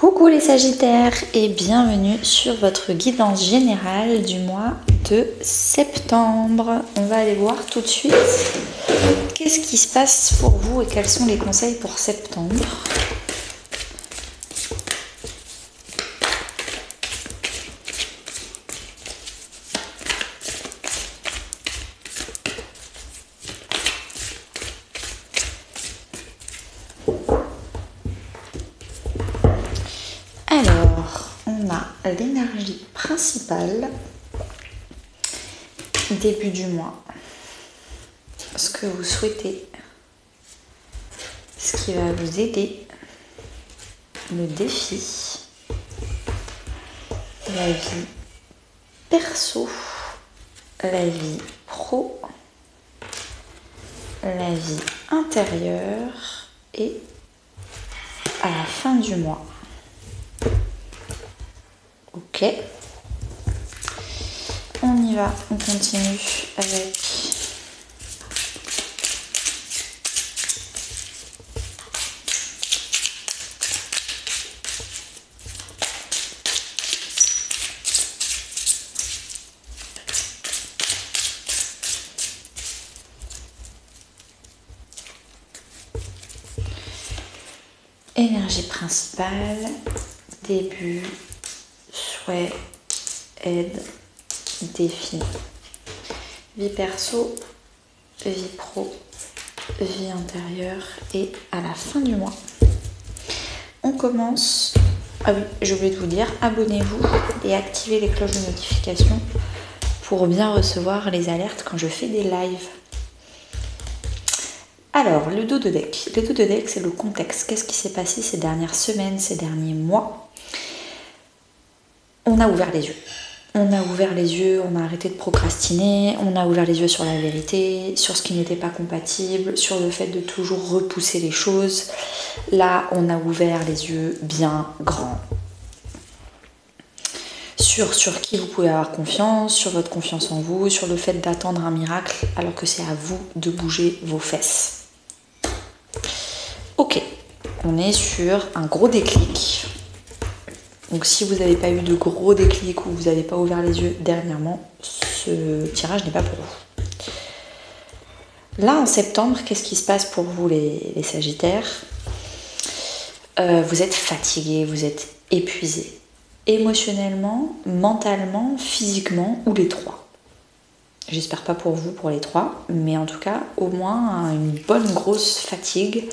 Coucou les Sagittaires et bienvenue sur votre guidance générale du mois de septembre. On va aller voir tout de suite qu'est-ce qui se passe pour vous et quels sont les conseils pour septembre. Alors, on a l'énergie principale, début du mois, ce que vous souhaitez, ce qui va vous aider, le défi, la vie perso, la vie pro, la vie intérieure et à la fin du mois. Ok, on y va, on continue avec énergie principale, début, souhait, aide, défi, vie perso, vie pro, vie intérieure et à la fin du mois. On commence. Ah oui, j'ai oublié de vous dire, abonnez-vous et activez les cloches de notification pour bien recevoir les alertes quand je fais des lives. Alors, le dos de deck. Le dos de deck, c'est le contexte. Qu'est-ce qui s'est passé ces dernières semaines, ces derniers mois ? On a ouvert les yeux. On a ouvert les yeux, on a arrêté de procrastiner, on a ouvert les yeux sur la vérité, sur ce qui n'était pas compatible, sur le fait de toujours repousser les choses. Là, on a ouvert les yeux bien grands. Sur qui vous pouvez avoir confiance, sur votre confiance en vous, sur le fait d'attendre un miracle alors que c'est à vous de bouger vos fesses. Ok, on est sur un gros déclic. Donc si vous n'avez pas eu de gros déclic ou vous n'avez pas ouvert les yeux dernièrement, ce tirage n'est pas pour vous. Là en septembre, qu'est-ce qui se passe pour vous les Sagittaires ? Vous êtes fatigués, vous êtes épuisés. Émotionnellement, mentalement, physiquement ou les trois. J'espère pas pour vous, pour les trois, mais en tout cas au moins une bonne grosse fatigue.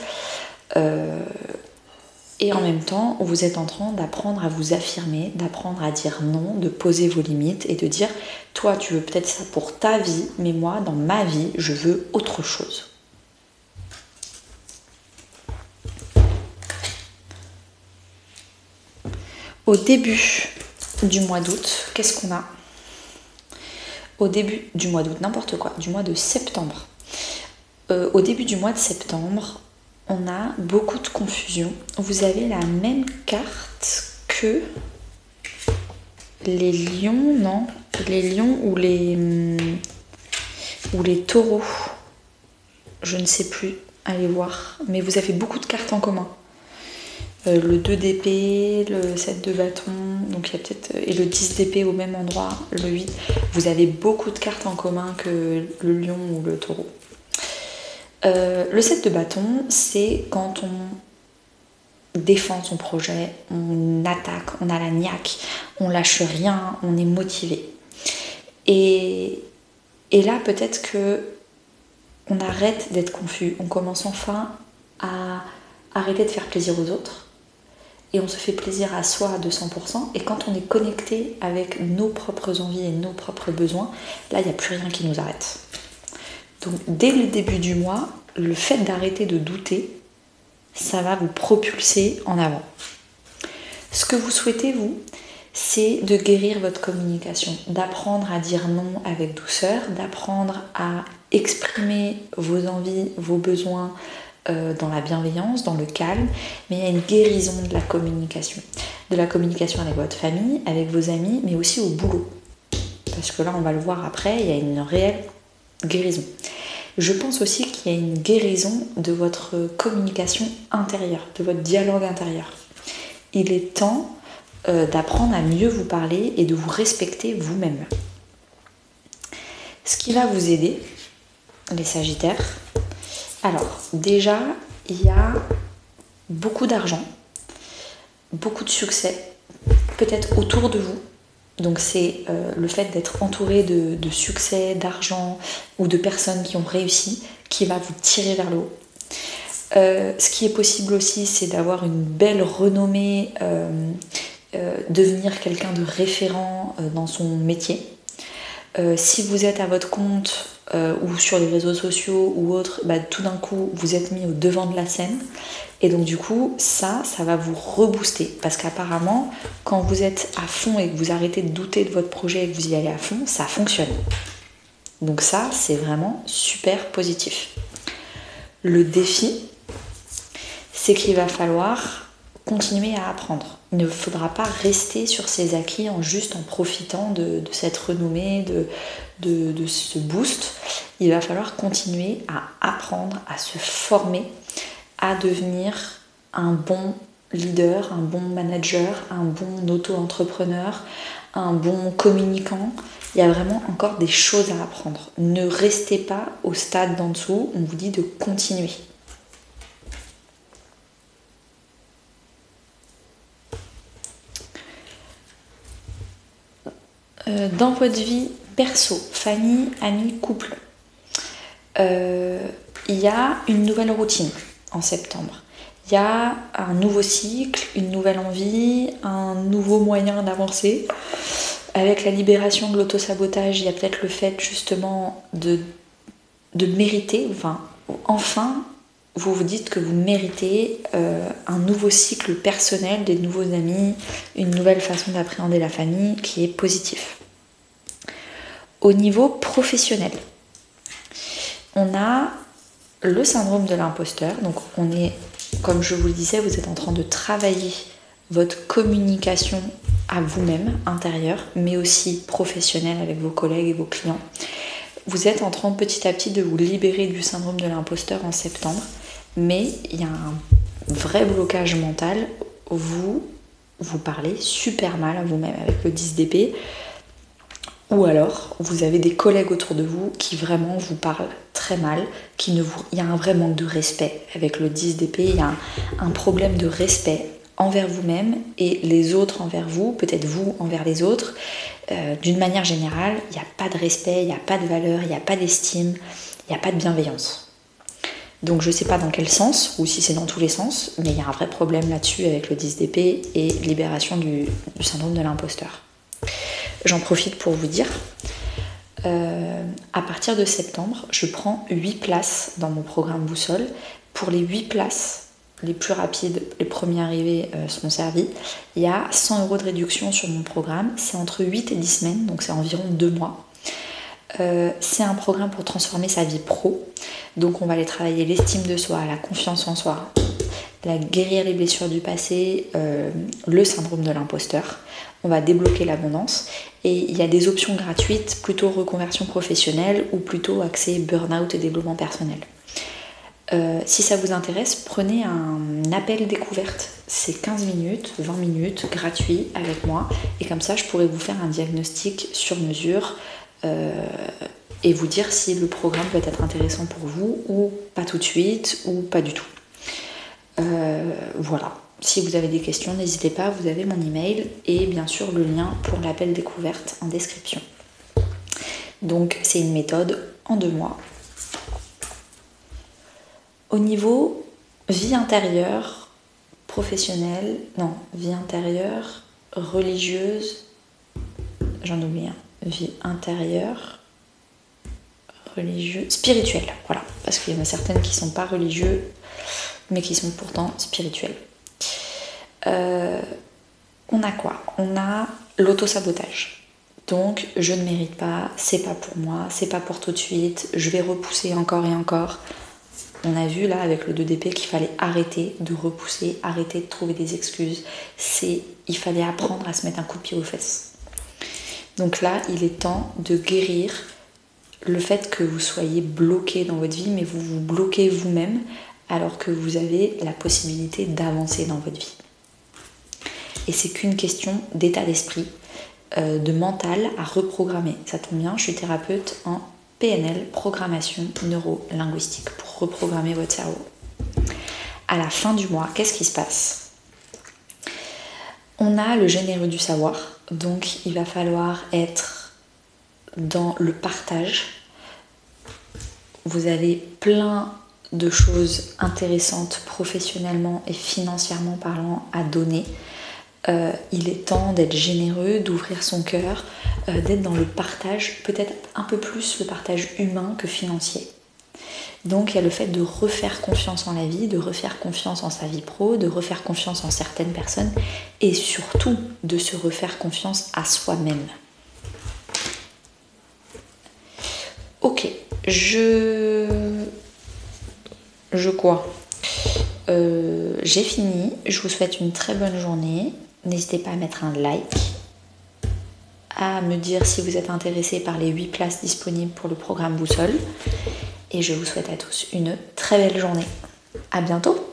Et en même temps, vous êtes en train d'apprendre à vous affirmer, d'apprendre à dire non, de poser vos limites et de dire « Toi, tu veux peut-être ça pour ta vie, mais moi, dans ma vie, je veux autre chose. » Au début du mois d'août, qu'est-ce qu'on a ? Au début du mois d'août, n'importe quoi, du mois de septembre. Au début du mois de septembre, on a beaucoup de confusion. Vous avez la même carte que les lions, non ? Les lions ou les taureaux. Je ne sais plus, allez voir. Mais vous avez beaucoup de cartes en commun. Le 2 d'épée, le 7 de bâton, donc il y a peut-être, et le 10 d'épée au même endroit, le 8. Vous avez beaucoup de cartes en commun que le lion ou le taureau. Le 7 de bâton, c'est quand on défend son projet, on attaque, on a la niaque, on lâche rien, on est motivé. Et là, peut-être que on arrête d'être confus, on commence enfin à arrêter de faire plaisir aux autres et on se fait plaisir à soi à 200%. Et quand on est connecté avec nos propres envies et nos propres besoins, là, il n'y a plus rien qui nous arrête. Donc dès le début du mois, le fait d'arrêter de douter, ça va vous propulser en avant. Ce que vous souhaitez, vous, c'est de guérir votre communication, d'apprendre à dire non avec douceur, d'apprendre à exprimer vos envies, vos besoins dans la bienveillance, dans le calme, mais il y a une guérison de la communication. De la communication avec votre famille, avec vos amis, mais aussi au boulot. Parce que là, on va le voir après, il y a une réelle guérison. Je pense aussi qu'il y a une guérison de votre communication intérieure, de votre dialogue intérieur. Il est temps d'apprendre à mieux vous parler et de vous respecter vous-même. Ce qui va vous aider, les Sagittaires, alors déjà, il y a beaucoup d'argent, beaucoup de succès, peut-être autour de vous. Donc c'est le fait d'être entouré de succès, d'argent ou de personnes qui ont réussi qui va vous tirer vers le haut. Ce qui est possible aussi, c'est d'avoir une belle renommée, devenir quelqu'un de référent dans son métier. Si vous êtes à votre compte ou sur les réseaux sociaux ou autres, tout d'un coup vous êtes mis au devant de la scène et donc du coup ça va vous rebooster parce qu'apparemment quand vous êtes à fond et que vous arrêtez de douter de votre projet et que vous y allez à fond, ça fonctionne. Donc ça c'est vraiment super positif. Le défi, c'est qu'il va falloir continuer à apprendre. Il ne faudra pas rester sur ses acquis en profitant de cette renommée, de ce boost. Il va falloir continuer à apprendre, à se former, à devenir un bon leader, un bon manager, un bon auto-entrepreneur, un bon communicant. Il y a vraiment encore des choses à apprendre. Ne restez pas au stade d'en dessous, on vous dit de continuer. Dans votre vie perso, famille, amis, couple, il y a une nouvelle routine en septembre. Il y a un nouveau cycle, une nouvelle envie, un nouveau moyen d'avancer. Avec la libération de l'autosabotage, il y a peut-être le fait justement de mériter, enfin, vous vous dites que vous méritez un nouveau cycle personnel, des nouveaux amis, une nouvelle façon d'appréhender la famille qui est positif. Au niveau professionnel, on a le syndrome de l'imposteur. Donc on est, comme je vous le disais, vous êtes en train de travailler votre communication à vous-même, intérieure, mais aussi professionnelle avec vos collègues et vos clients. Vous êtes en train petit à petit de vous libérer du syndrome de l'imposteur en septembre, mais il y a un vrai blocage mental. Vous parlez super mal à vous-même avec le 10 d'épée. Ou alors, vous avez des collègues autour de vous qui vraiment vous parlent très mal, il y a un vrai manque de respect avec le 10 d'épée, il y a un problème de respect envers vous-même et les autres envers vous, peut-être vous envers les autres. D'une manière générale, il n'y a pas de respect, il n'y a pas de valeur, il n'y a pas d'estime, il n'y a pas de bienveillance. Donc je ne sais pas dans quel sens, ou si c'est dans tous les sens, mais il y a un vrai problème là-dessus avec le 10 d'épée et libération du syndrome de l'imposteur. J'en profite pour vous dire, à partir de septembre, je prends 8 places dans mon programme Boussole. Pour les 8 places les plus rapides, les premiers arrivés seront servis. Il y a 100 € de réduction sur mon programme. C'est entre 8 et 10 semaines, donc c'est environ 2 mois. C'est un programme pour transformer sa vie pro. Donc on va aller travailler l'estime de soi, la confiance en soi, guérir les blessures du passé, le syndrome de l'imposteur. On va débloquer l'abondance et il y a des options gratuites, plutôt reconversion professionnelle ou plutôt axé burn-out et développement personnel. Si ça vous intéresse, prenez un appel découverte. C'est 15 minutes, 20 minutes, gratuit avec moi. Et comme ça, je pourrais vous faire un diagnostic sur mesure et vous dire si le programme peut être intéressant pour vous ou pas tout de suite ou pas du tout. Voilà. Si vous avez des questions, n'hésitez pas, vous avez mon email et bien sûr le lien pour l'appel découverte en description. Donc c'est une méthode en 2 mois. Au niveau vie intérieure, professionnelle, vie intérieure, religieuse, j'en oublie un, vie intérieure, religieuse, spirituelle, voilà, parce qu'il y en a certaines qui ne sont pas religieuses, mais qui sont pourtant spirituelles. On a quoi? On a l'autosabotage. Donc je ne mérite pas, c'est pas pour moi, c'est pas pour tout de suite, je vais repousser encore et encore. On a vu là avec le 2 d'épée qu'il fallait arrêter de repousser, arrêter de trouver des excuses. Il fallait apprendre à se mettre un coup de pied aux fesses. Donc là, il est temps de guérir le fait que vous soyez bloqué dans votre vie, mais vous vous bloquez vous-même alors que vous avez la possibilité d'avancer dans votre vie. et c'est qu'une question d'état d'esprit, de mental à reprogrammer. Ça tombe bien, je suis thérapeute en PNL, programmation neuro-linguistique, pour reprogrammer votre cerveau. À la fin du mois, qu'est-ce qui se passe? On a le généreux du savoir, donc il va falloir être dans le partage. Vous avez plein de choses intéressantes professionnellement et financièrement parlant à donner. Il est temps d'être généreux, d'ouvrir son cœur, d'être dans le partage, peut-être un peu plus le partage humain que financier. Donc il y a le fait de refaire confiance en la vie, de refaire confiance en sa vie pro, de refaire confiance en certaines personnes et surtout de se refaire confiance à soi-même. Ok, j'ai fini, je vous souhaite une très bonne journée. N'hésitez pas à mettre un like, à me dire si vous êtes intéressé par les 8 places disponibles pour le programme Boussole. Et je vous souhaite à tous une très belle journée. À bientôt!